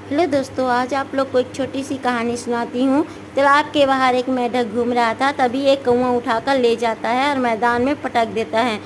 Hello दोस्तों, आज आप लोग को एक छोटी सी कहानी सुनाती हूँ। तालाब के बाहर एक मेंढक घूम रहा था। तभी एक कौवा उठाकर ले जाता है और मैदान में पटक देता है।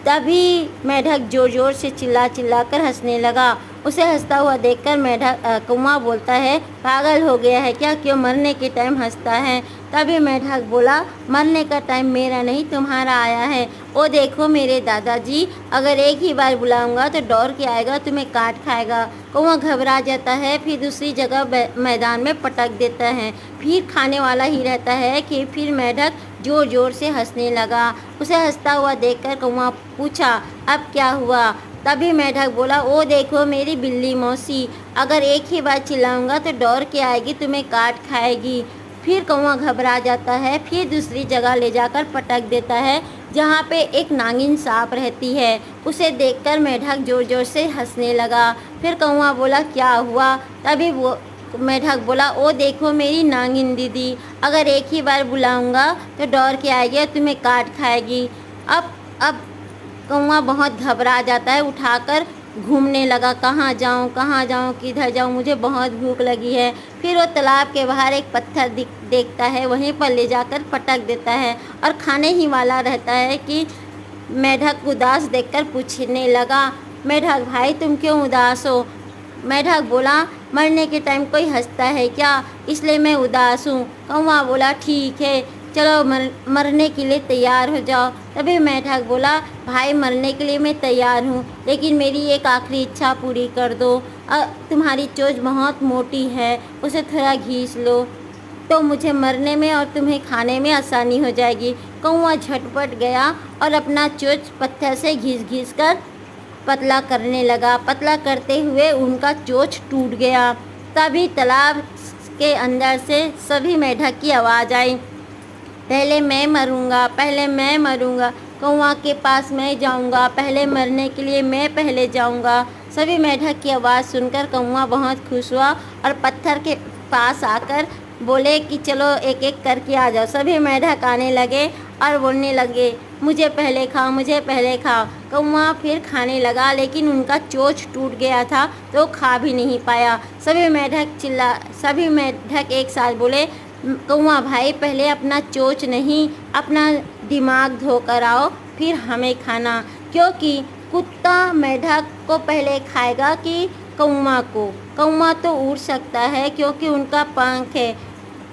तभी मेंढक जोर जोर से चिल्ला चिल्ला कर हंसने लगा। उसे हंसता हुआ देखकर मेंढक कौवा बोलता है, पागल हो गया है क्या, क्यों मरने के टाइम हंसता है। तभी मेंढक बोला, मरने का टाइम मेरा नहीं तुम्हारा आया है। ओ देखो मेरे दादाजी, अगर एक ही बार बुलाऊंगा तो दौड़ के आएगा, तुम्हें काट खाएगा। कौवा घबरा जाता है, फिर दूसरी जगह मैदान में पटक देता है। फिर खाने वाला ही रहता है कि फिर मेंढक जोर जोर से हंसने लगा। उसे हंसता हुआ देखकर कौवा पूछा, अब क्या हुआ। तभी मेंढक बोला, ओ देखो मेरी बिल्ली मौसी, अगर एक ही बार चिल्लाऊंगा तो दौड़ के आएगी, तुम्हें काट खाएगी। फिर कौवा घबरा जाता है, फिर दूसरी जगह ले जाकर पटक देता है जहाँ पे एक नागिन सांप रहती है। उसे देखकर मेंढक जोर जोर से हंसने लगा। फिर कौवा बोला, क्या हुआ। तभी वो मेंढक बोला, ओ देखो मेरी नागिन दीदी, अगर एक ही बार बुलाऊंगा तो दौड़ के आएगी और तुम्हें काट खाएगी। अब कौवा बहुत घबरा जाता है, उठाकर घूमने लगा, कहाँ जाऊँ किधर जाऊँ, मुझे बहुत भूख लगी है। फिर वो तालाब के बाहर एक पत्थर देखता है, वहीं पर ले जाकर पटक देता है और खाने ही वाला रहता है कि मेंढक उदास देखकर पूछने लगा, मेंढक भाई तुम क्यों उदास हो। मेंढक बोला, मरने के टाइम कोई हंसता है क्या, इसलिए मैं उदास हूँ। कौवा बोला, ठीक है, चलो मरने के लिए तैयार हो जाओ। तभी मेंढक बोला, भाई मरने के लिए मैं तैयार हूँ, लेकिन मेरी एक आखिरी इच्छा पूरी कर दो। तुम्हारी चोंच बहुत मोटी है, उसे थोड़ा घींच लो तो मुझे मरने में और तुम्हें खाने में आसानी हो जाएगी। कौवा झटपट गया और अपना चोंच पत्थर से घिस घिस कर पतला करने लगा। पतला करते हुए उनका चोंच टूट गया। तभी तालाब के अंदर से सभी मेंढक की आवाज़ आई, पहले मैं मरूंगा, कौवा के पास मैं जाऊंगा, पहले मरने के लिए मैं पहले जाऊंगा। सभी मेंढक की आवाज़ सुनकर कौवा बहुत खुश हुआ और पत्थर के पास आकर बोले कि चलो एक एक करके आ जाओ। सभी मेंढक आने लगे और बोलने लगे, मुझे पहले खाओ, मुझे पहले खाओ। कौवा फिर खाने लगा, लेकिन उनका चोंच टूट गया था तो खा भी नहीं पाया। सभी मेंढक एक साथ बोले, कौवा भाई पहले अपना चोंच नहीं, अपना दिमाग धोकर आओ, फिर हमें खाना, क्योंकि कुत्ता मेंढक को पहले खाएगा कि कौवा को। कौवा तो उड़ सकता है क्योंकि उनका पंख है,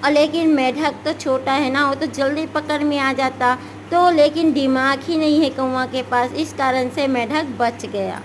और लेकिन मेंढक तो छोटा है ना, वो तो जल्दी पकड़ में आ जाता। तो लेकिन दिमाग ही नहीं है कौवा के पास, इस कारण से मेंढक बच गया।